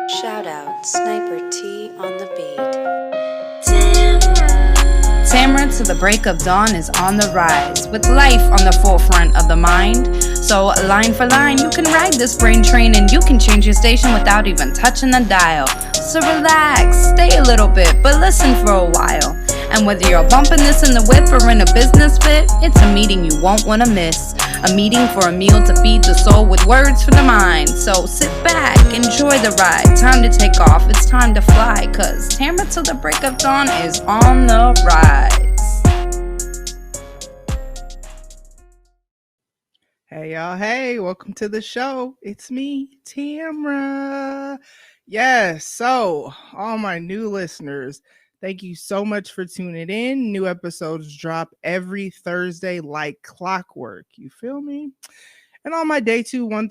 Shout out Sniper T on the beat. Tamara to the break of dawn is on the rise, with life on the forefront of the mind. So line for line, you can ride this brain train and you can change your station without even touching the dial. So relax, stay a little bit, but listen for a while. And whether you're bumping this in the whip or in a business fit, it's a meeting you won't want to miss. A meeting for a meal to feed the soul with words for the mind. So sit back, enjoy the ride. Time to take off, it's time to fly. Cause Tamara till the break of dawn is on the rise. Hey y'all, hey, welcome to the show. It's me, Tamara. Yes, so all my new listeners, thank you so much for tuning in. New episodes drop every Thursday like clockwork. You feel me? And on my day 1,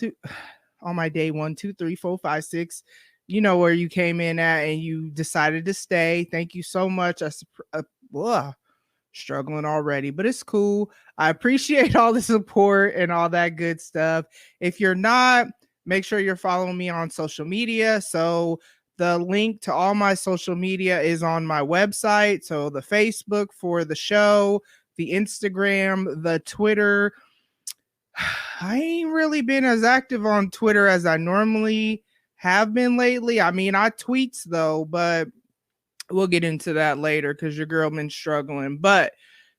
2, 3, 4, 5, 6, you know where you came in at and you decided to stay. Thank you so much. Struggling already, but it's cool. I appreciate all the support and all that good stuff. If you're not, make sure you're following me on social media. So the link to all my social media is on my website. So the Facebook for the show, the Instagram, the Twitter. I ain't really been as active on Twitter as I normally have been lately. I mean, I tweets though, but we'll get into that later because your girl been struggling. But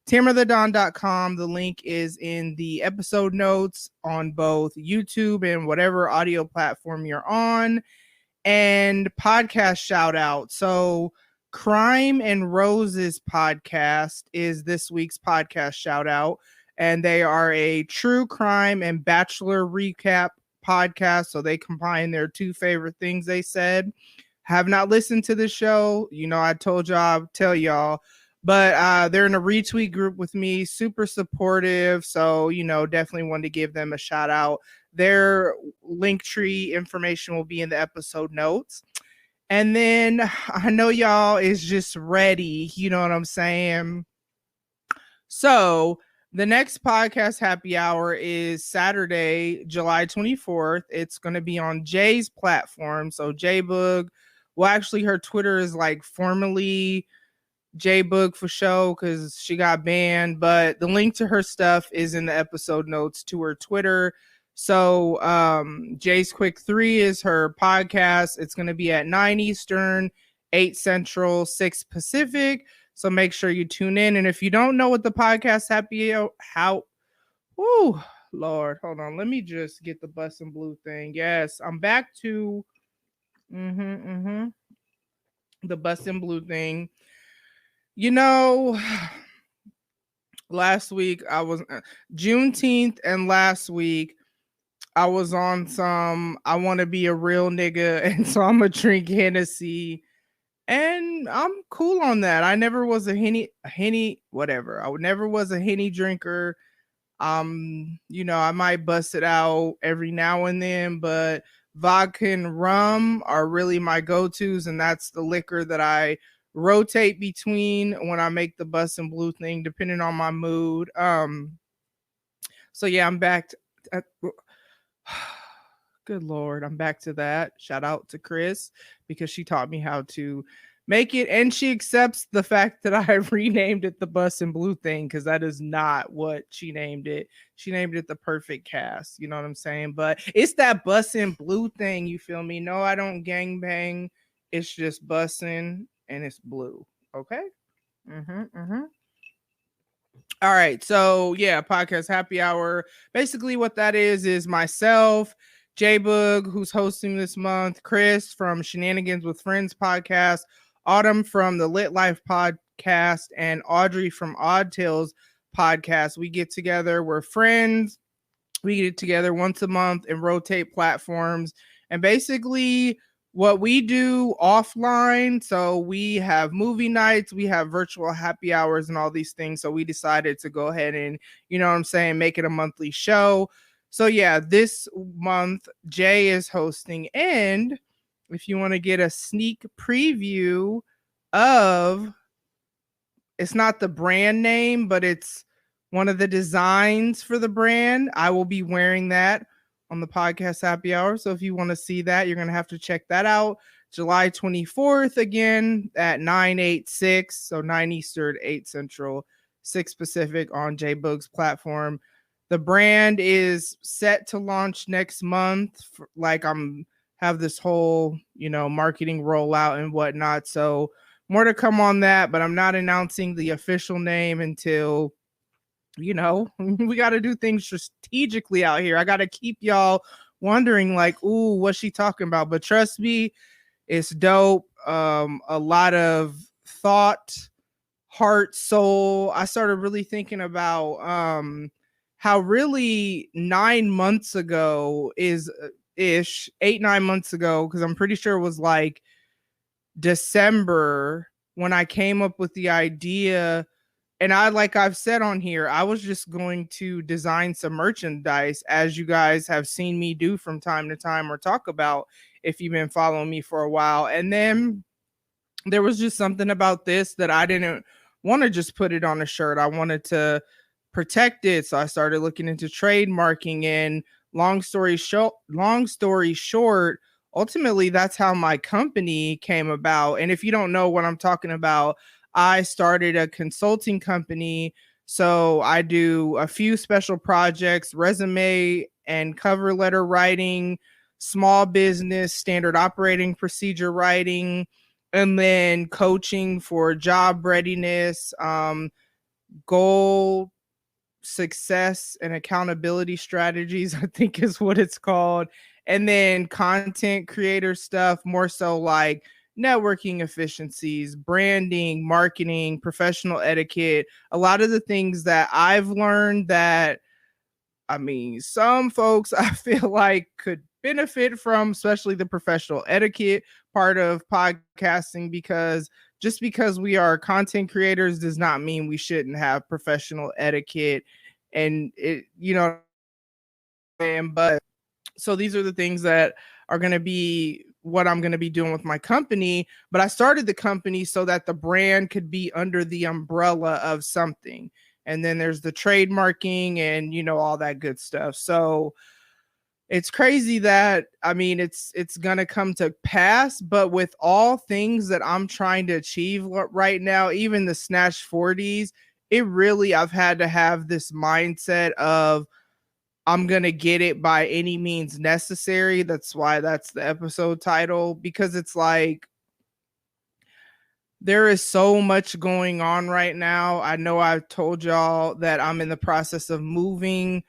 TamaraTheDon.com, the link is in the episode notes on both YouTube and whatever audio platform you're on. And podcast shout out. So Crime and Roses podcast is this week's podcast shout out. And they are a true crime and bachelor recap podcast. So they combine their two favorite things they said. Have not listened to the show. You know, I told y'all, I'll tell y'all. But they're in a retweet group with me, super supportive. So, you know, definitely wanted to give them a shout out. Their link tree information will be in the episode notes. And then I know y'all is just ready. You know what I'm saying? So the next podcast happy hour is Saturday, July 24th. It's going to be on Jay's platform. So J-Boog. Well, actually, her Twitter is like formerly J-Boog for show because she got banned. But the link to her stuff is in the episode notes to her Twitter. So Jay's Quick 3 is her podcast. It's going to be at 9 Eastern, 8 Central, 6 Pacific. So make sure you tune in. And if you don't know what the podcast Lord, hold on. Let me just get the Bus and Blue thing. Yes, I'm back to the Bus and Blue thing. You know, last week I was Juneteenth, and last week I was on some I want to be a real nigga, and so I'm gonna drink Hennessy, and I'm cool on that. I never was a Henny, whatever. I never was a Henny drinker. You know, I might bust it out every now and then, but vodka and rum are really my go-tos, and that's the liquor that I rotate between when I make the Bus and Blue thing, depending on my mood. So yeah, I'm back to, good Lord, I'm back to that. Shout out to Chris because she taught me how to make it, and she accepts the fact that I renamed it the Bus and Blue thing because that is not what she named it. She named it the Perfect Cast. You know what I'm saying? But it's that Bus and Blue thing. You feel me? No, I don't gangbang. It's just bussin' and it's blue. Okay. All right. So yeah, podcast happy hour. Basically, what that is myself, J-Boog, who's hosting this month, Chris from Shenanigans with Friends podcast, Autumn from the Lit Life podcast, and Audrey from Odd Tales podcast. We get together. We're friends. We get together once a month and rotate platforms. And basically what we do offline, so we have movie nights, we have virtual happy hours and all these things. So we decided to go ahead and, you know what I'm saying, make it a monthly show. So yeah, this month Jay is hosting, and if you want to get a sneak preview of, it's not the brand name, but it's one of the designs for the brand, I will be wearing that on the podcast happy hour. So if you want to see that, you're going to have to check that out. July 24th again at 9/8/6, so 9 Eastern, 8 Central, 6 Pacific on J-Boog's platform. The brand is set to launch next month. Like I'm have this whole, marketing rollout and whatnot. So more to come on that, but I'm not announcing the official name until, we got to do things strategically out here. I got to keep y'all wondering like, ooh, what's she talking about? But trust me, it's dope. A lot of thought, heart, soul. I started really thinking about how really 9 months ago is ish, 8-9 months ago, because I'm pretty sure it was like December when I came up with the idea. And I've said on here, I was just going to design some merchandise, as you guys have seen me do from time to time or talk about if you've been following me for a while. And then there was just something about this that I didn't want to just put it on a shirt. I wanted to protect it. So I started looking into trademarking, and long story short, ultimately that's how my company came about. And if you don't know what I'm talking about, I started a consulting company. So I do a few special projects, resume and cover letter writing, small business, standard operating procedure writing, and then coaching for job readiness, goal success and accountability strategies, I think is what it's called. And then content creator stuff, more so like networking efficiencies, branding, marketing, professional etiquette, a lot of the things that I've learned that, some folks I feel like could benefit from, especially the professional etiquette part of podcasting, because just because we are content creators does not mean we shouldn't have professional etiquette. And but so these are the things that are going to be what I'm going to be doing with my company. But I started the company so that the brand could be under the umbrella of something. And then there's the trademarking and, all that good stuff. So it's crazy that, it's going to come to pass. But with all things that I'm trying to achieve right now, even the Snatch 40s, I've had to have this mindset of, I'm going to get it by any means necessary. That's why that's the episode title, because it's like there is so much going on right now. I know I've told y'all that I'm in the process of moving.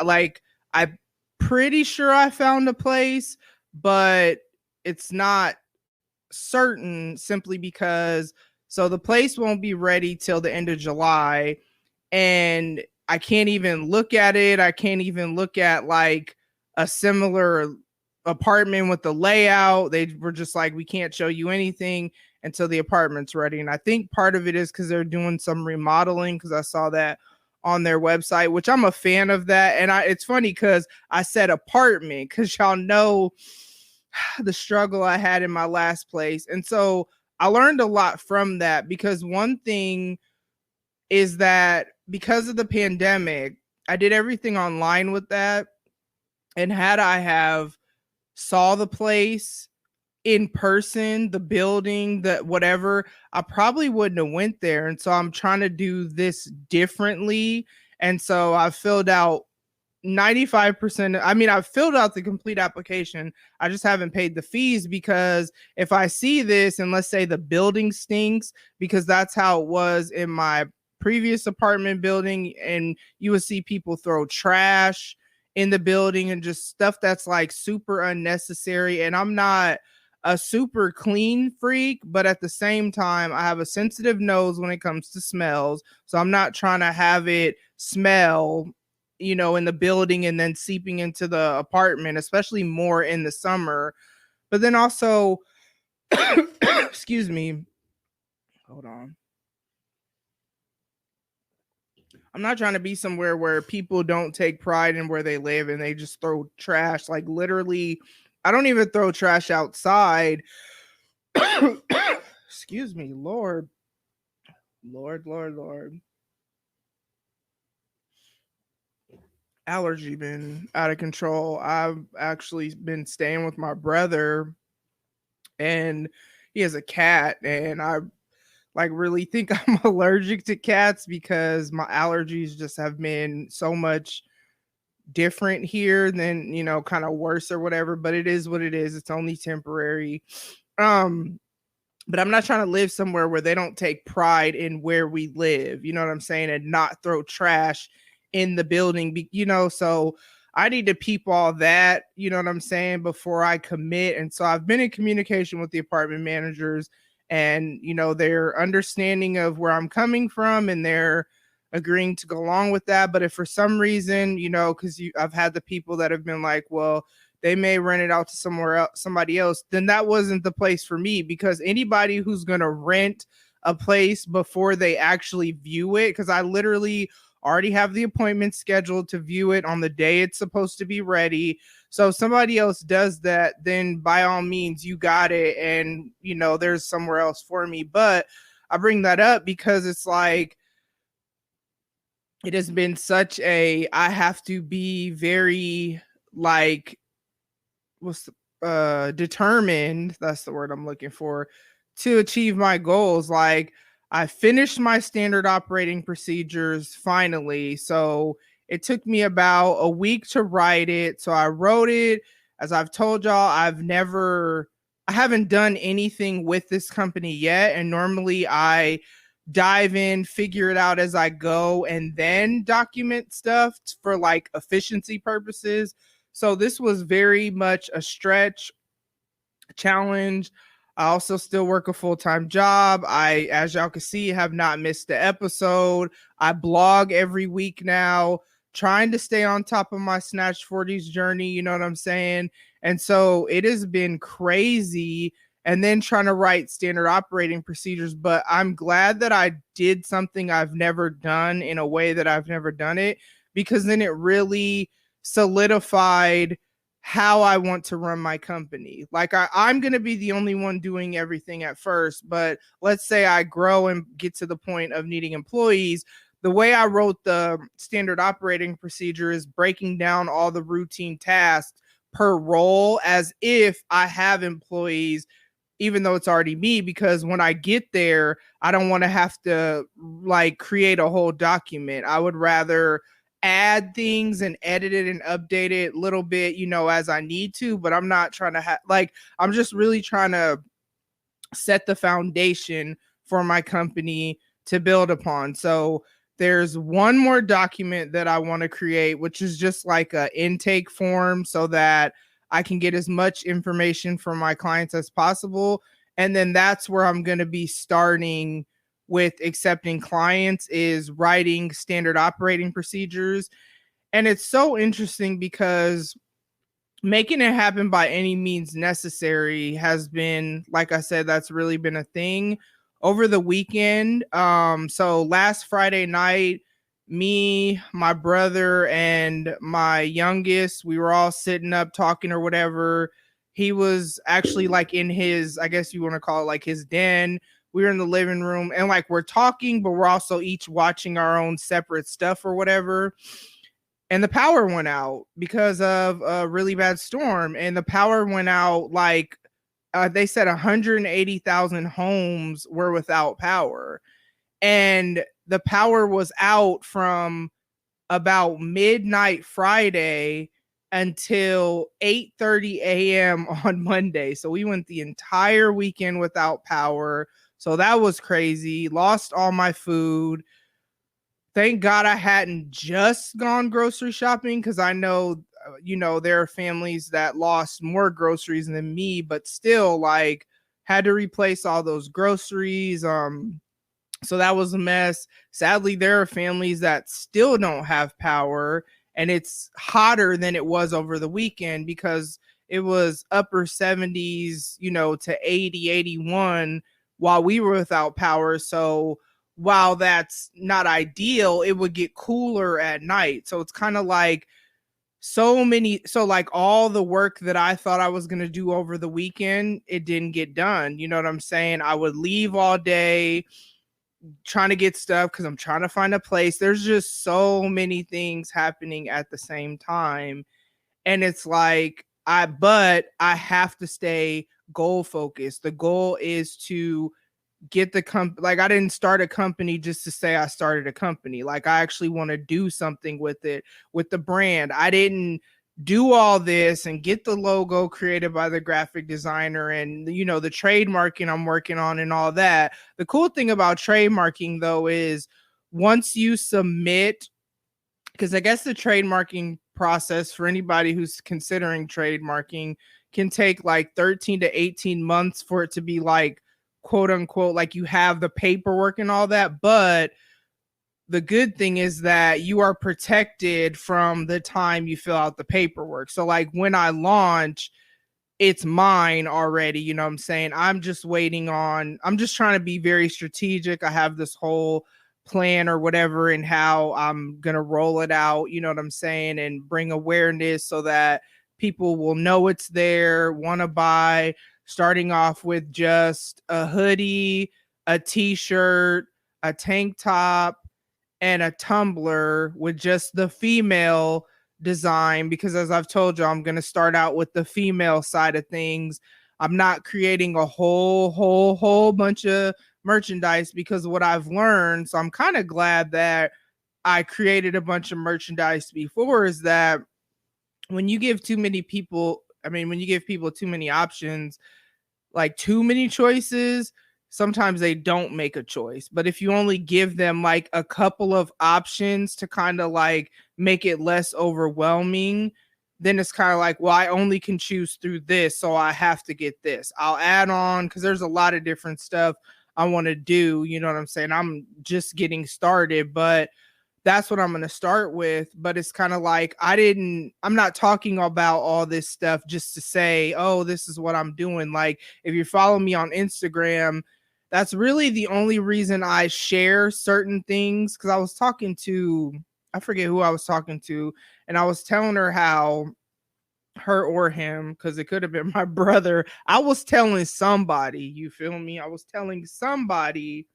Like, I'm pretty sure I found a place, but it's not certain simply because the place won't be ready till the end of July. And I can't even look at it. I can't even look at like a similar apartment with the layout. They were just like, we can't show you anything until the apartment's ready. And I think part of it is because they're doing some remodeling, because I saw that on their website, which I'm a fan of that. And it's funny because I said apartment because y'all know the struggle I had in my last place. And so I learned a lot from that, because one thing is that because of the pandemic, I did everything online with that. And had I have saw the place in person, the building, the whatever, I probably wouldn't have went there. And so I'm trying to do this differently. And so I filled out 95%. I've filled out the complete application. I just haven't paid the fees, because if I see this and let's say the building stinks, because that's how it was in my previous apartment building, and you would see people throw trash in the building and just stuff that's like super unnecessary. And I'm not a super clean freak, but at the same time, I have a sensitive nose when it comes to smells. So I'm not trying to have it smell, in the building and then seeping into the apartment, especially more in the summer. But then also, excuse me, hold on. I'm not trying to be somewhere where people don't take pride in where they live and they just throw trash. Like literally, I don't even throw trash outside. Excuse me, Lord. allergy been out of control. I've actually been staying with my brother, and he has a cat, and I like really think I'm allergic to cats because my allergies just have been so much different here than, kind of worse or whatever, but it is what it is. It's only temporary. Um but I'm not trying to live somewhere where they don't take pride in where we live, you know what I'm saying, and not throw trash in the building, so I need to peep all that, you know what I'm saying, before I commit. And so I've been in communication with the apartment managers, and they're understanding of where I'm coming from, and they're agreeing to go along with that. But if for some reason, because I've had the people that have been like, well, they may rent it out to somebody else, then that wasn't the place for me, because anybody who's going to rent a place before they actually view it, because I literally already have the appointment scheduled to view it on the day it's supposed to be ready. So if somebody else does that, then by all means, you got it. And, there's somewhere else for me. But I bring that up because it's like, it has been I have to be very like, determined, that's the word I'm looking for, to achieve my goals. Like, I finished my standard operating procedures finally. So it took me about a week to write it. So I wrote it. As I've told y'all, I haven't done anything with this company yet. And normally I dive in, figure it out as I go, and then document stuff for like efficiency purposes. So this was very much a stretch, challenge. I also still work a full-time job. As y'all can see, have not missed an episode. I blog every week now, trying to stay on top of my Snatch 40s journey, you know what I'm saying? And so it has been crazy, and then trying to write standard operating procedures. But I'm glad that I did something I've never done in a way that I've never done it, because then it really solidified how I want to run my company. Like, I'm going to be the only one doing everything at first, but let's say I grow and get to the point of needing employees. The way I wrote the standard operating procedure is breaking down all the routine tasks per role as if I have employees, even though it's already me, because when I get there, I don't want to have to like create a whole document. I would rather add things and edit it and update it a little bit, as I need to. But I'm not trying to I'm just really trying to set the foundation for my company to build upon. So there's one more document that I want to create, which is just like an intake form so that I can get as much information from my clients as possible. And then that's where I'm going to be starting with accepting clients, is writing standard operating procedures. And it's so interesting because making it happen by any means necessary has been, like I said, that's really been a thing over the weekend. So last Friday night, me, my brother, and my youngest, we were all sitting up talking or whatever. He was actually like in his, I guess you want to call it like his den. We were in the living room, and like we're talking, but we're also each watching our own separate stuff or whatever. And the power went out because of a really bad storm. And the power went out like they said 180,000 homes were without power. And the power was out from about midnight Friday until 8:30 a.m. on Monday. So we went the entire weekend without power. So that was crazy. Lost all my food. Thank God I hadn't just gone grocery shopping, because I know, there are families that lost more groceries than me, but still like had to replace all those groceries. So that was a mess. Sadly, there are families that still don't have power, and it's hotter than it was over the weekend because it was upper 70s, to 80, 81 while we were without power. So while that's not ideal, it would get cooler at night. So it's kind of like so like all the work that I thought I was going to do over the weekend, it didn't get done. You know what I'm saying? I would leave all day, trying to get stuff because I'm trying to find a place. There's just so many things happening at the same time. And it's like, but I have to stay goal focused. The goal is to get the like, I didn't start a company just to say I started a company. Like, I actually want to do something with it, with the brand. I didn't do all this and get the logo created by the graphic designer and, you know, the trademarking I'm working on and all that. The cool thing about trademarking though is once you submit, because I guess the trademarking process for anybody who's considering trademarking can take like 13 to 18 months for it to be like, quote unquote, like you have the paperwork and all that. But the good thing is that you are protected from the time you fill out the paperwork. So like when I launch, it's mine already. You know what I'm saying? I'm just trying to be very strategic. I have this whole plan or whatever and how I'm going to roll it out, you know what I'm saying? And bring awareness so that people will know it's there, want to buy, starting off with just a hoodie, a t-shirt, a tank top, and a tumbler with just the female design, because as I've told you, I'm going to start out with the female side of things. I'm not creating a whole bunch of merchandise because of what I've learned. So I'm kind of glad that I created a bunch of merchandise before, is that when you give too many people, when you give people too many options, like too many choices, sometimes they don't make a choice. But if you only give them like a couple of options to kind of like make it less overwhelming, then it's kind of like, well, I only can choose through this, so I have to get this. I'll add on because there's a lot of different stuff I want to do. You know what I'm saying? I'm just getting started, but that's what I'm going to start with. But it's kind of like, I'm not talking about all this stuff just to say, oh, this is what I'm doing. Like, if you follow me on Instagram, that's really the only reason I share certain things. Cause I forget who I was talking to, and I was telling her how her or him, because it could have been my brother. I was telling somebody, you feel me? I was telling somebody,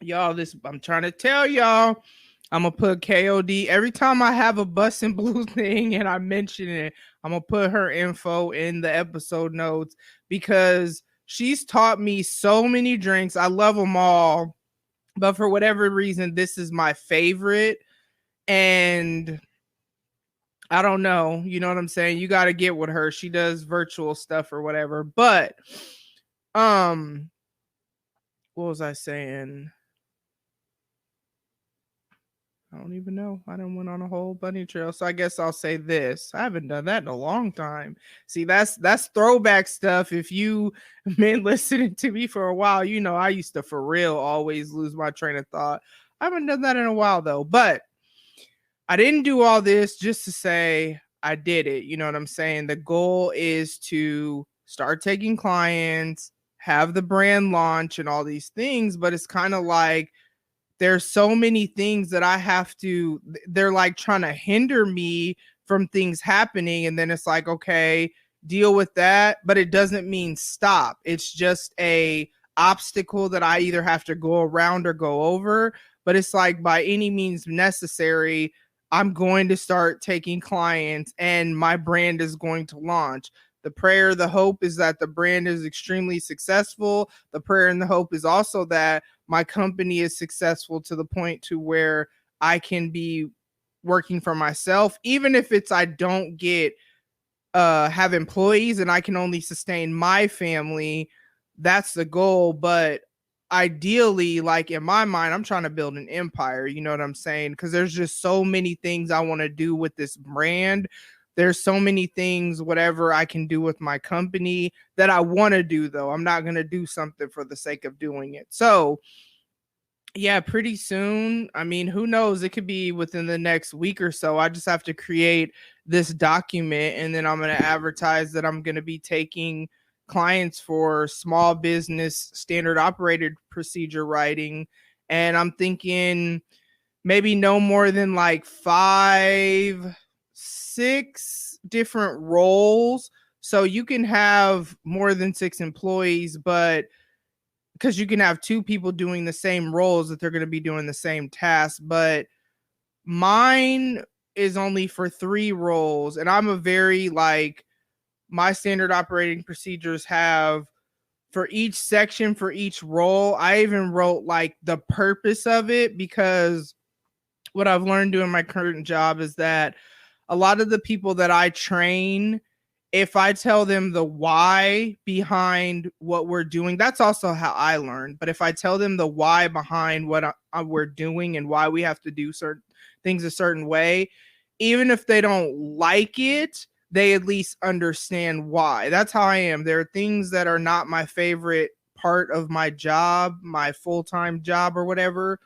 y'all, I'm trying to tell y'all, I'm gonna put KOD every time I have a Bus and Blue thing and I mention it. I'm gonna put her info in the episode notes because she's taught me so many drinks. I love them all, but for whatever reason, this is my favorite. And I don't know, you know what I'm saying? You got to get with her. She does virtual stuff or whatever. But what was I saying? I don't even know. I done went on a whole bunny trail. So I guess I'll say this. I haven't done that in a long time. See, that's throwback stuff. If you been listening to me for a while, you know I used to for real always lose my train of thought. I haven't done that in a while though. But I didn't do all this just to say I did it. You know what I'm saying? The goal is to start taking clients, have the brand launch and all these things. But it's kind of like, there's so many things that they're like trying to hinder me from things happening. And then it's like, okay, deal with that. But it doesn't mean stop. It's just a obstacle that I either have to go around or go over. But it's like, by any means necessary, I'm going to start taking clients and my brand is going to launch. The prayer, the hope is that the brand is extremely successful. The prayer and the hope is also that my company is successful to the point to where I can be working for myself, even if I don't have employees and I can only sustain my family. That's the goal. But ideally, like in my mind, I'm trying to build an empire. You know what I'm saying? Because there's just so many things I want to do with this brand. There's so many things, whatever I can do with my company that I want to do, though. I'm not going to do something for the sake of doing it. So, yeah, pretty soon. Who knows? It could be within the next week or so. I just have to create this document and then I'm going to advertise that I'm going to be taking clients for small business standard operated procedure writing. And I'm thinking maybe no more than like 5-6 different roles. So you can have more than 6 employees, but because you can have two people doing the same roles that they're going to be doing the same task, but mine is only for 3 roles, and I'm a very like my standard operating procedures have for each section, for each role. I even wrote like the purpose of it, because what I've learned doing my current job is that a lot of the people that I train, if I tell them the why behind what we're doing, that's also how I learn. But if I tell them the why behind what we're doing and why we have to do certain things a certain way, even if they don't like it, they at least understand why. That's how I am. There are things that are not my favorite part of my job, my full-time job or whatever.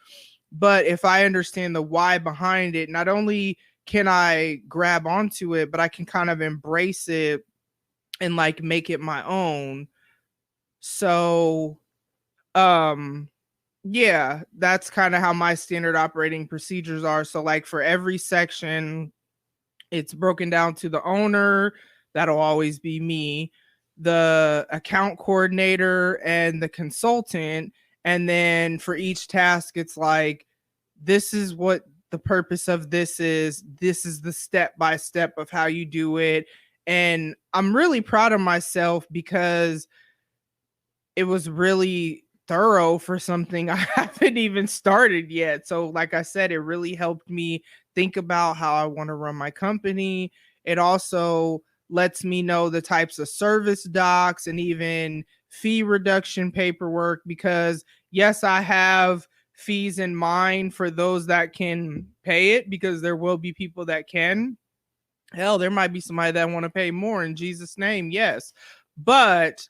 But if I understand the why behind it, not only can I grab onto it, but I can kind of embrace it and like make it my own. So, yeah, that's kind of how my standard operating procedures are. So like for every section, it's broken down to the owner, that'll always be me, the account coordinator, and the consultant. And then for each task, it's like, this is what the purpose of this is. This is the step by step of how you do it. And I'm really proud of myself because it was really thorough for something I haven't even started yet. So, like I said, it really helped me think about how I want to run my company. It also lets me know the types of service docs and even fee reduction paperwork, because yes, I have fees in mind for those that can pay it, because there will be people that can. Hell, there might be somebody that want to pay more, in Jesus' name, yes. But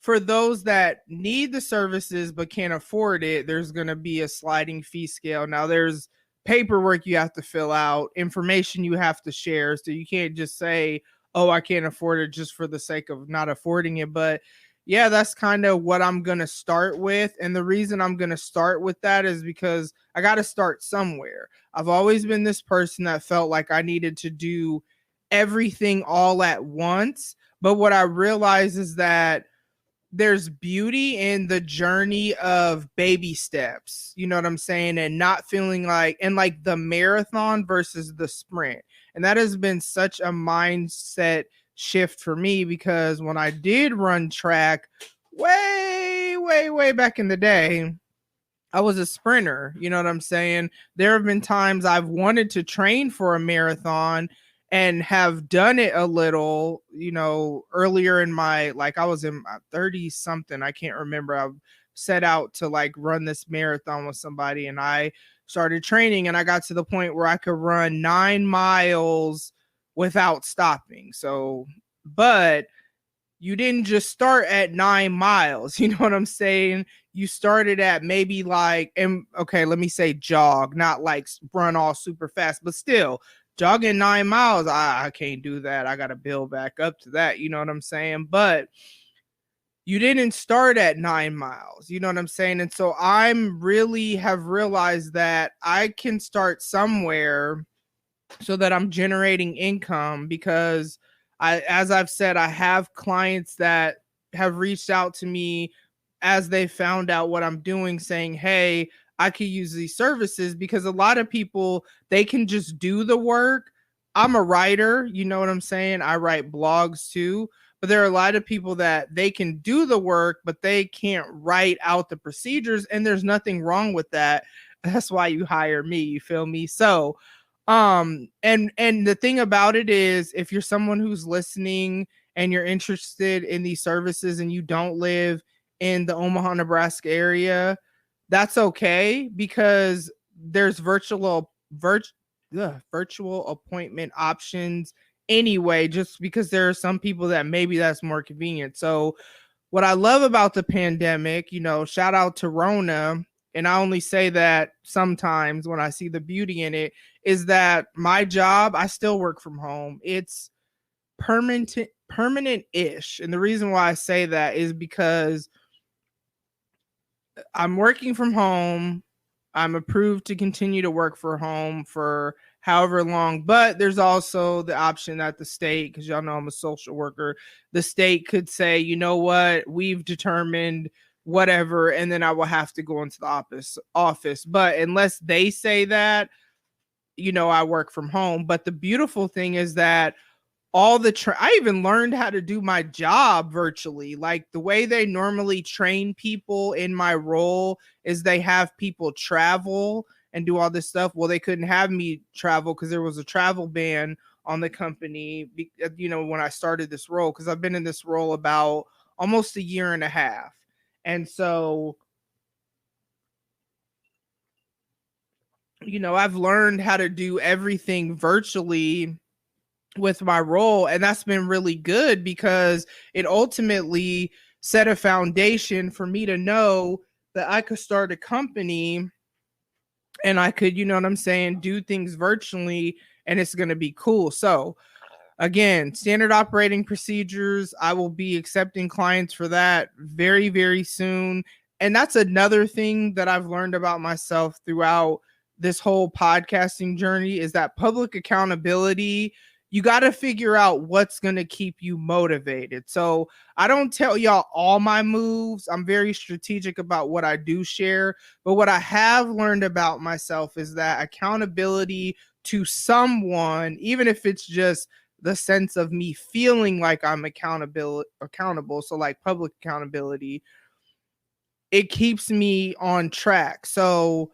for those that need the services but can't afford it, there's going to be a sliding fee scale. Now, there's paperwork you have to fill out, information you have to share. So you can't just say, oh, I can't afford it just for the sake of not affording it. But yeah, that's kind of what I'm going to start with. And the reason I'm going to start with that is because I got to start somewhere. I've always been this person that felt like I needed to do everything all at once. But what I realized is that there's beauty in the journey of baby steps, you know what I'm saying? And not feeling like, and like the marathon versus the sprint. And that has been such a mindset shift for me, because when I did run track way back in the day, I was a sprinter, you know what I'm saying? There have been times I've wanted to train for a marathon and have done it a little, you know, earlier in my, like I was in my 30 something, I can't remember. I set out to like run this marathon with somebody, and I started training, and I got to the point where I could run 9 miles without stopping. So, but you didn't just start at 9 miles, you know what I'm saying? You started at maybe like, and okay, let me say jog, not like run all super fast, but still jogging 9 miles. I can't do that. I got to build back up to that. You know what I'm saying? But you didn't start at 9 miles. You know what I'm saying? And so I'm really have realized that I can start somewhere so that I'm generating income, because as I've said, I have clients that have reached out to me as they found out what I'm doing, saying, hey, I could use these services, because a lot of people, they can just do the work. I'm a writer, you know what I'm saying? I write blogs too, but there are a lot of people that they can do the work, but they can't write out the procedures, and there's nothing wrong with that. That's why you hire me, you feel me? So, and the thing about it is, if you're someone who's listening and you're interested in these services and you don't live in the Omaha, Nebraska area, that's okay, because there's virtual appointment options anyway, just because there are some people that maybe that's more convenient. So what I love about the pandemic, you know, shout out to Rona, and I only say that sometimes when I see the beauty in it, is that my job, I still work from home. It's permanent-ish. And the reason why I say that is because I'm working from home. I'm approved to continue to work from home for however long, but there's also the option that the state, because y'all know I'm a social worker, the state could say, you know what, we've determined whatever, and then I will have to go into the office. But unless they say that, I work from home. But the beautiful thing is that I even learned how to do my job virtually. Like the way they normally train people in my role is they have people travel and do all this stuff. Well, they couldn't have me travel because there was a travel ban on the company, when I started this role, because I've been in this role about almost a year and a half. And so, I've learned how to do everything virtually with my role, and that's been really good because it ultimately set a foundation for me to know that I could start a company and I could, do things virtually, and it's going to be cool. So again, standard operating procedures, I will be accepting clients for that very, very soon. And that's another thing that I've learned about myself throughout this whole podcasting journey is that public accountability, you got to figure out what's going to keep you motivated. So I don't tell y'all all my moves. I'm very strategic about what I do share. But what I have learned about myself is that accountability to someone, even if it's just the sense of me feeling like I'm accountable. So like public accountability, it keeps me on track. So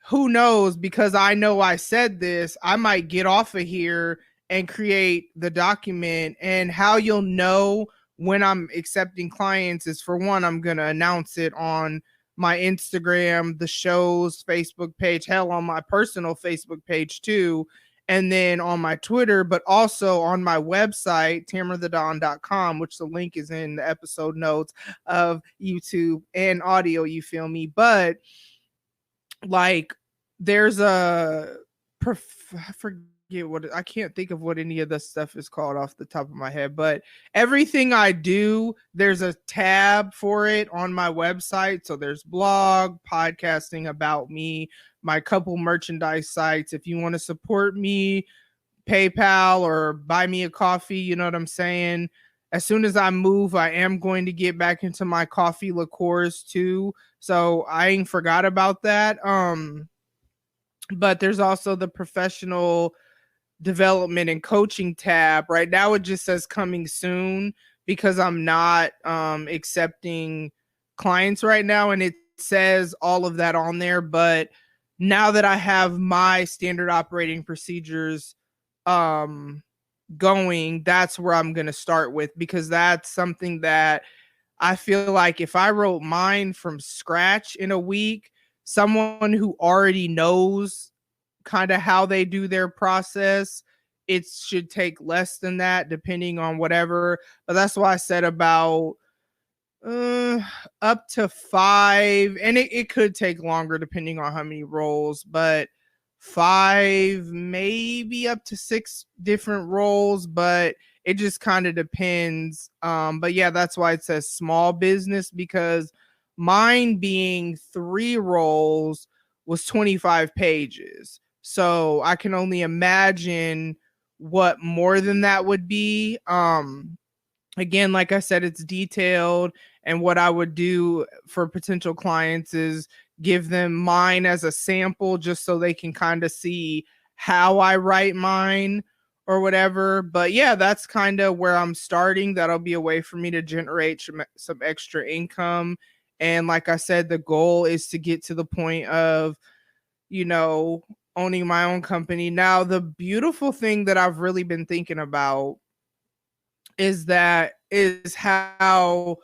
who knows, because I know I said this, I might get off of here and create the document. And how you'll know when I'm accepting clients is, for one, I'm going to announce it on my Instagram, the show's Facebook page, hell, on my personal Facebook page too, and then on my Twitter, but also on my website, tamerthedon.com, which the link is in the episode notes of YouTube and audio, you feel me? But like, there's I can't think of what any of the stuff is called off the top of my head, but everything I do, there's a tab for it on my website. So there's blog, podcasting, about me, my couple merchandise sites. If you want to support me, PayPal or buy me a coffee, you know what I'm saying? As soon as I move, I am going to get back into my coffee liqueurs too. So I ain't forgot about that. But there's also the professional development and coaching tab. Right now it just says coming soon because I'm not accepting clients right now, and it says all of that on there. But now that I have my standard operating procedures going, that's where I'm going to start with, because that's something that I feel like if I wrote mine from scratch in a week, someone who already knows kind of how they do their process, it should take less than that, depending on whatever. But that's why I said about up to 5, and it could take longer depending on how many roles, but 5, maybe up to 6 different roles, but it just kind of depends. But yeah, that's why it says small business, because mine being 3 roles was 25 pages. So I can only imagine what more than that would be. Again, like I said, it's detailed, and what I would do for potential clients is give them mine as a sample just so they can kind of see how I write mine or whatever. But yeah, that's kind of where I'm starting. That'll be a way for me to generate some extra income. And like I said, the goal is to get to the point of, owning my own company. Now, the beautiful thing that I've really been thinking about is how,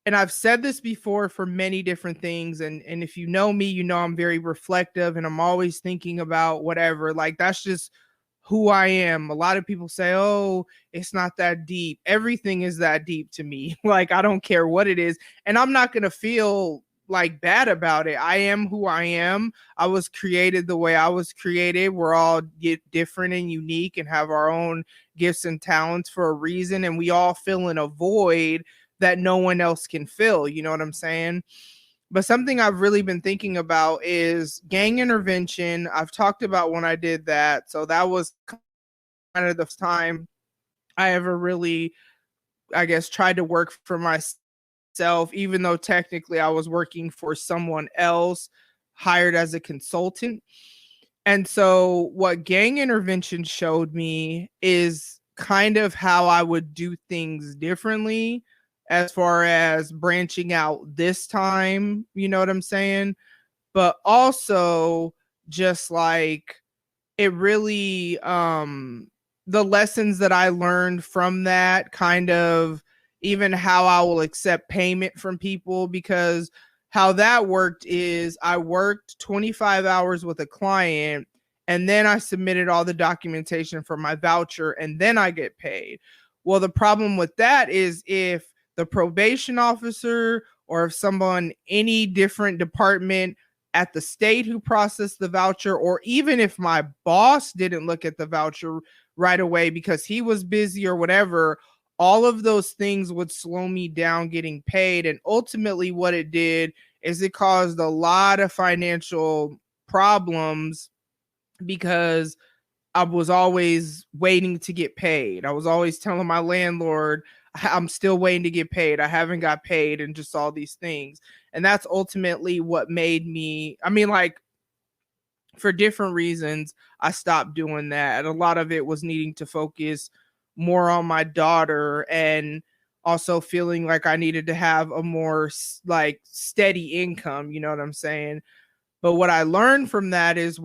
and I've said this before for many different things, and if you know me, I'm very reflective, and I'm always thinking about whatever. Like, that's just who I am. A lot of people say, oh, it's not that deep. Everything is that deep to me. Like, I don't care what it is, and I'm not going to feel like bad about it. I am who I am. I was created the way I was created. We're all different and unique and have our own gifts and talents for a reason, and we all fill in a void that no one else can fill. You know what I'm saying? But something I've really been thinking about is gang intervention. I've talked about when I did that. So that was kind of the time I ever really, I guess, tried to work for myself myself, even though technically I was working for someone else hired as a consultant. And so what gang intervention showed me is kind of how I would do things differently as far as branching out this time, you know what I'm saying? But also just like it really the lessons that I learned from that, kind of even how I will accept payment from people, because how that worked is I worked 25 hours with a client and then I submitted all the documentation for my voucher and then I get paid. Well, the problem with that is if the probation officer or if someone, any different department at the state who processed the voucher, or even if my boss didn't look at the voucher right away because he was busy or whatever, all of those things would slow me down getting paid. And ultimately what it did is it caused a lot of financial problems because I was always waiting to get paid. I was always telling my landlord, I'm still waiting to get paid. I haven't got paid, and just all these things. And that's ultimately what made me, I mean, like, for different reasons, I stopped doing that. And a lot of it was needing to focus more on my daughter and also feeling like I needed to have a more like steady income, you know what I'm saying? But what I learned from that is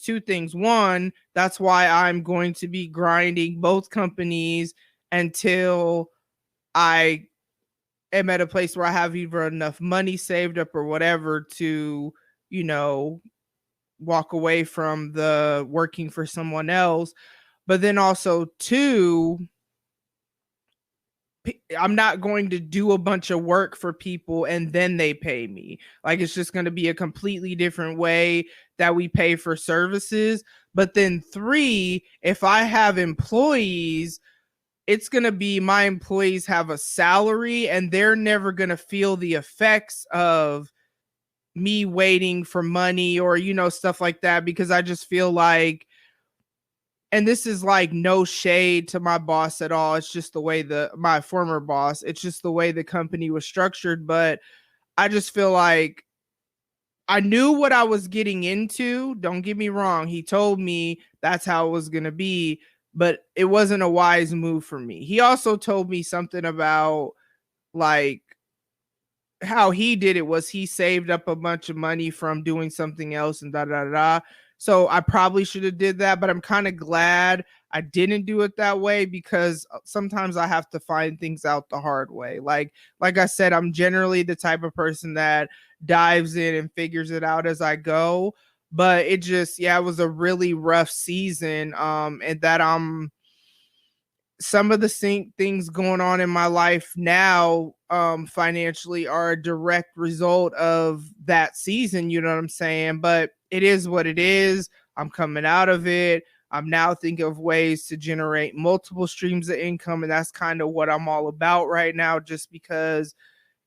two things. One, that's why I'm going to be grinding both companies until I am at a place where I have either enough money saved up or whatever to, you know, walk away from the working for someone else. But then also, two, I'm not going to do a bunch of work for people and then they pay me. Like, it's just going to be a completely different way that we pay for services. But then three, if I have employees, it's going to be my employees have a salary and they're never going to feel the effects of me waiting for money or, you know, stuff like that, because I just feel like, and this is like no shade to my boss at all. It's just the way my former boss, it's just the way the company was structured. But I just feel like I knew what I was getting into. Don't get me wrong. He told me that's how it was going to be, but it wasn't a wise move for me. He also told me something about like how he did it was he saved up a bunch of money from doing something else and da da da. So I probably should have did that, but I'm kind of glad I didn't do it that way, because sometimes I have to find things out the hard way. Like I said, I'm generally the type of person that dives in and figures it out as I go. But it just, yeah, it was a really rough season. And that some of the things going on in my life now financially are a direct result of that season, you know what I'm saying? But it is what it is. I'm coming out of it. I'm now thinking of ways to generate multiple streams of income, and that's kind of what I'm all about right now, just because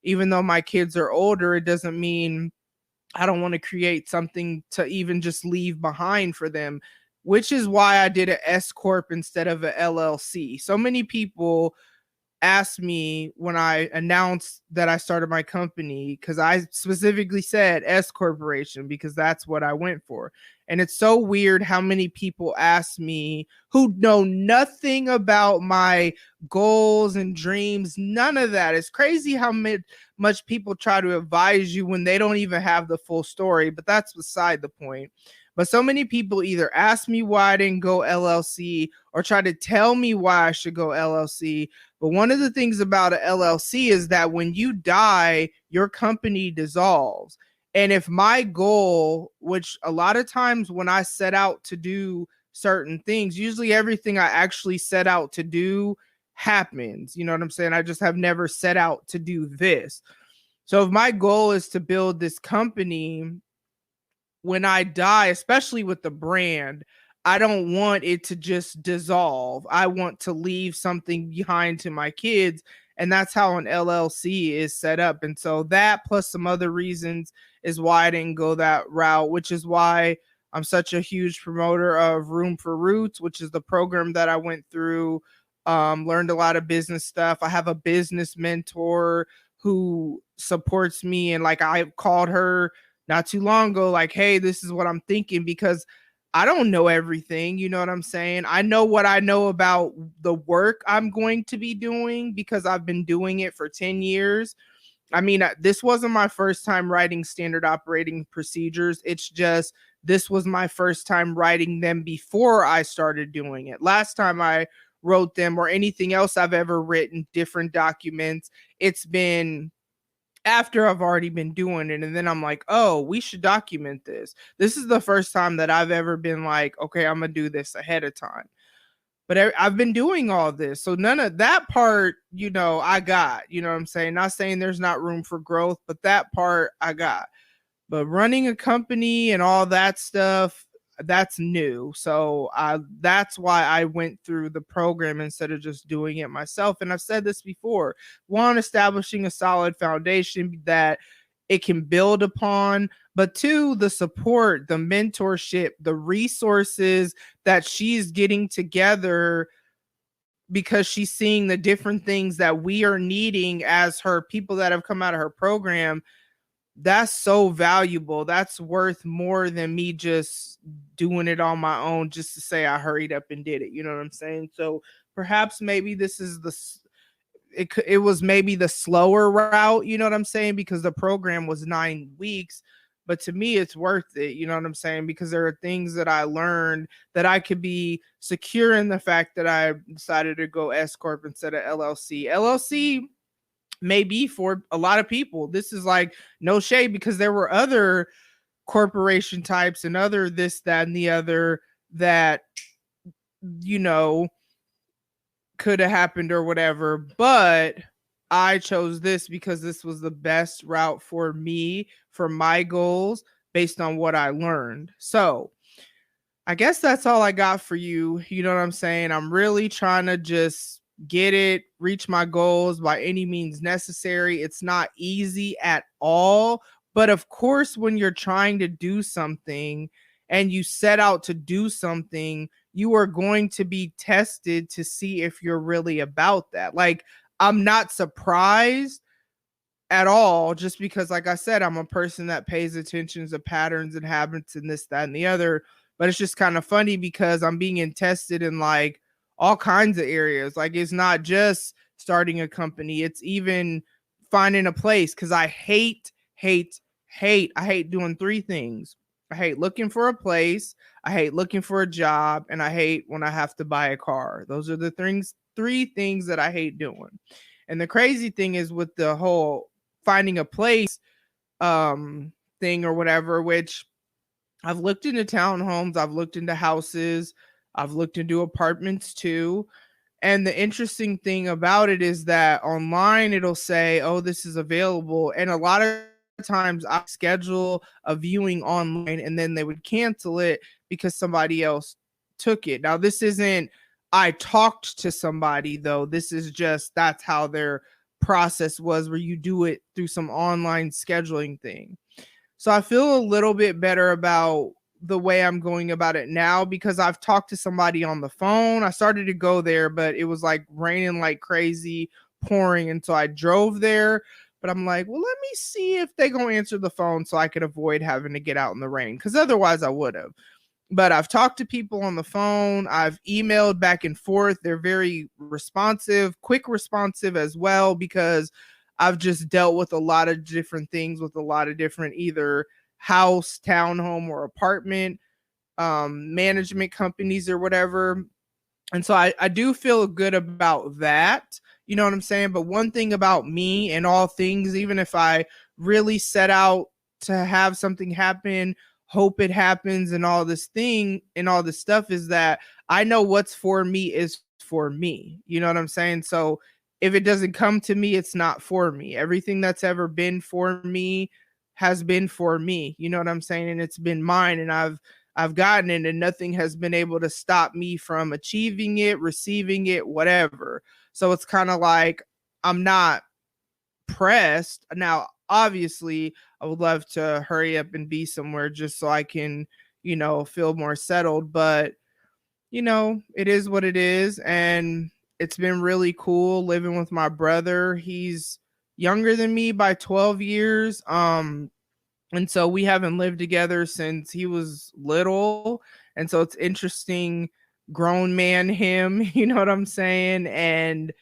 even though my kids are older, it doesn't mean I don't want to create something to even just leave behind for them, which is why I did an S Corp instead of an LLC. So many people asked me when I announced that I started my company, because I specifically said S Corporation because that's what I went for. And it's so weird how many people ask me who know nothing about my goals and dreams. None of that. It's crazy how much people try to advise you when they don't even have the full story, but that's beside the point. But so many people either ask me why I didn't go LLC or try to tell me why I should go LLC. But one of the things about an LLC is that when you die, your company dissolves. And if my goal, which a lot of times when I set out to do certain things, usually everything I actually set out to do happens. You know what I'm saying? I just have never set out to do this. So if my goal is to build this company, when I die, especially with the brand, I don't want it to just dissolve. I want to leave something behind to my kids. And that's how an LLC is set up. And so that plus some other reasons is why I didn't go that route, which is why I'm such a huge promoter of Room for Roots, which is the program that I went through learned a lot of business stuff. I have a business mentor who supports me, and like I called her not too long ago, like, hey, this is what I'm thinking, because I don't know everything. You know what I'm saying? I know what I know about the work I'm going to be doing because I've been doing it for 10 years. I mean, this wasn't my first time writing standard operating procedures. It's just this was my first time writing them before I started doing it. Last time I wrote them, or anything else I've ever written, different documents, it's been after I've already been doing it. And then I'm like, oh, we should document this. This is the first time that I've ever been like, okay, I'm going to do this ahead of time. But I've been doing all this. So none of that part, I got, you know what I'm saying? Not saying there's not room for growth, but that part I got. But running a company and all that stuff, that's new. So that's why I went through the program instead of just doing it myself. And I've said this before, one, establishing a solid foundation that it can build upon, but two, the support, the mentorship, the resources that she's getting together, because she's seeing the different things that we are needing as her people that have come out of her program. That's so valuable. That's worth more than me just doing it on my own just to say I hurried up and did it. You know what I'm saying? So perhaps maybe this is it was maybe the slower route, you know what I'm saying? Because the program was 9 weeks, but to me it's worth it, you know what I'm saying? Because there are things that I learned that I could be secure in the fact that I decided to go S Corp instead of LLC. LLC maybe for a lot of people, this is like no shade, because there were other corporation types and other this, that, and the other that, could have happened or whatever. But I chose this because this was the best route for me, for my goals, based on what I learned. So I guess that's all I got for you. You know what I'm saying? I'm really trying to just get it, reach my goals by any means necessary. It's not easy at all. But of course, when you're trying to do something and you set out to do something, you are going to be tested to see if you're really about that. Like, I'm not surprised at all, just because, like I said, I'm a person that pays attention to patterns and habits and this, that, and the other. But it's just kind of funny because I'm being tested in like all kinds of areas. Like, it's not just starting a company, it's even finding a place. Because I hate doing three things. I hate looking for a place, I hate looking for a job, and I hate when I have to buy a car. Those are the three things that I hate doing. And the crazy thing is with the whole finding a place thing or whatever, which I've looked into townhomes, I've looked into houses, I've looked into apartments too. And the interesting thing about it is that online it'll say, oh, this is available. And a lot of times I schedule a viewing online and then they would cancel it because somebody else took it. Now, this isn't I talked to somebody though. This is just that's how their process was, where you do it through some online scheduling thing. So I feel a little bit better about the way I'm going about it now, because I've talked to somebody on the phone. I started to go there, but it was like raining like crazy, pouring. And so I drove there. But I'm like, well, let me see if they're going to answer the phone so I could avoid having to get out in the rain, because otherwise I would have. But I've talked to people on the phone. I've emailed back and forth. They're very responsive, quick responsive as well, because I've just dealt with a lot of different things with a lot of different either house, townhome, or apartment management companies or whatever. And so I do feel good about that. You know what I'm saying? But one thing about me and all things, even if I really set out to have something happen, hope it happens and all this thing and all this stuff, is that I know what's for me is for me. You know what I'm saying? So if it doesn't come to me, it's not for me. Everything that's ever been for me has been for me. You know what I'm saying? And it's been mine, and I've gotten it, and nothing has been able to stop me from achieving it, receiving it, whatever. So it's kind of like I'm not pressed. Now, obviously, I would love to hurry up and be somewhere just so I can, feel more settled. But, it is what it is. And it's been really cool living with my brother. He's younger than me by 12 years. And so we haven't lived together since he was little. And so it's interesting, grown man him, you know what I'm saying? And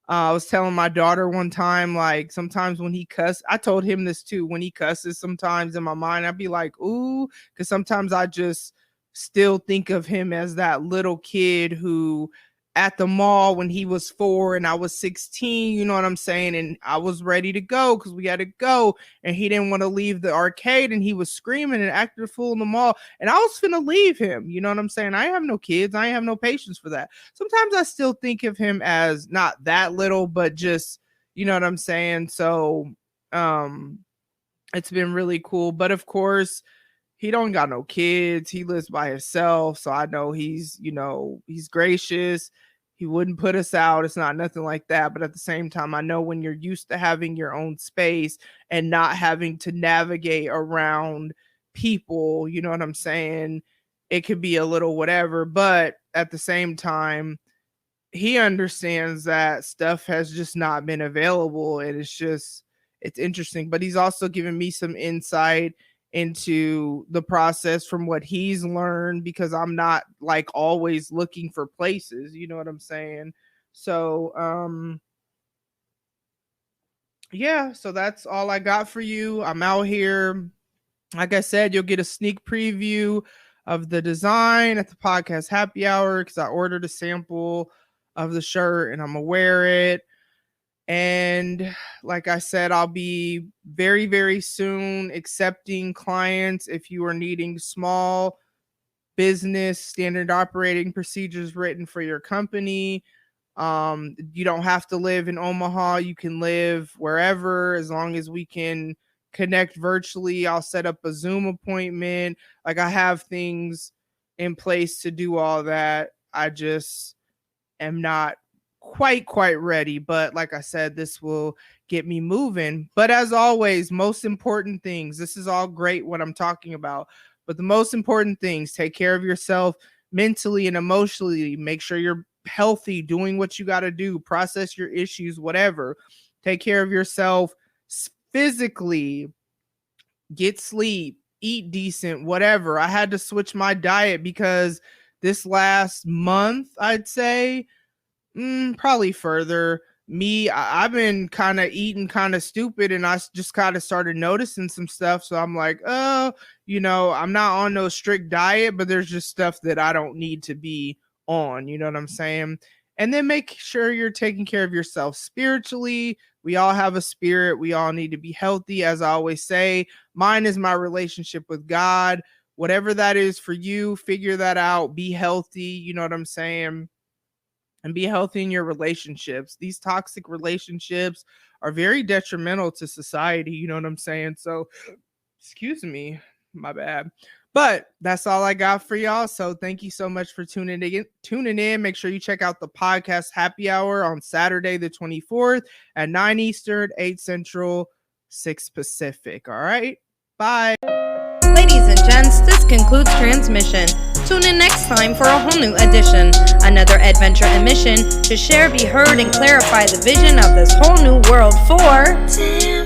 I was telling my daughter one time, like sometimes when he cuss, I told him this too. When he cusses, sometimes in my mind, I'd be like, ooh, because sometimes I just still think of him as that little kid who at the mall when he was 4 and I was 16, you know what I'm saying? And I was ready to go because we had to go. And he didn't want to leave the arcade and he was screaming and acting a fool in the mall. And I was finna leave him. You know what I'm saying? I have no kids. I have no patience for that. Sometimes I still think of him as not that little, but just, you know what I'm saying? So it's been really cool. But of course, he don't got no kids. He lives by himself. So I know he's, you know, he's gracious. He wouldn't put us out. It's not nothing like that. But at the same time, I know when you're used to having your own space and not having to navigate around people, you know what I'm saying? It could be a little whatever. But at the same time, he understands that stuff has just not been available. And it's interesting. But he's also given me some insight into the process from what he's learned, because I'm not like always looking for places, you know what I'm saying? So yeah, so that's all I got for you. I'm out here. Like I said, you'll get a sneak preview of the design at the podcast happy hour because I ordered a sample of the shirt and I'm gonna wear it. And like I said, I'll be very, very soon accepting clients if you are needing small business standard operating procedures written for your company. You don't have to live in Omaha. You can live wherever as long as we can connect virtually. I'll set up a Zoom appointment. Like I have things in place to do all that. I just am not quite ready, but like I said, this will get me moving. But as always, most important things, this is all great what I'm talking about, but the most important things, take care of yourself mentally and emotionally. Make sure you're healthy, doing what you got to do, process your issues, whatever. Take care of yourself physically, get sleep, eat decent, whatever. I had to switch my diet because this last month, I'd say probably further, I've been kind of eating kind of stupid, and I just kind of started noticing some stuff. So I'm like, oh, you know, I'm not on no strict diet, but there's just stuff that I don't need to be on, you know what I'm saying? And then make sure you're taking care of yourself spiritually. We all have a spirit. We all need to be healthy. As I always say, mine is my relationship with God. Whatever that is for you, figure that out. Be healthy. You know what I'm saying? And be healthy in your relationships. These toxic relationships are very detrimental to society. You know what I'm saying? So, excuse me, my bad. But that's all I got for y'all. So thank you so much for tuning in. Make sure you check out the podcast happy hour on Saturday, the 24th at 9 Eastern, 8 Central, 6 Pacific. All right. Bye. Ladies and gents, this concludes transmission. Tune in next time for a whole new edition. Another adventure and mission to share, be heard, and clarify the vision of this whole new world for...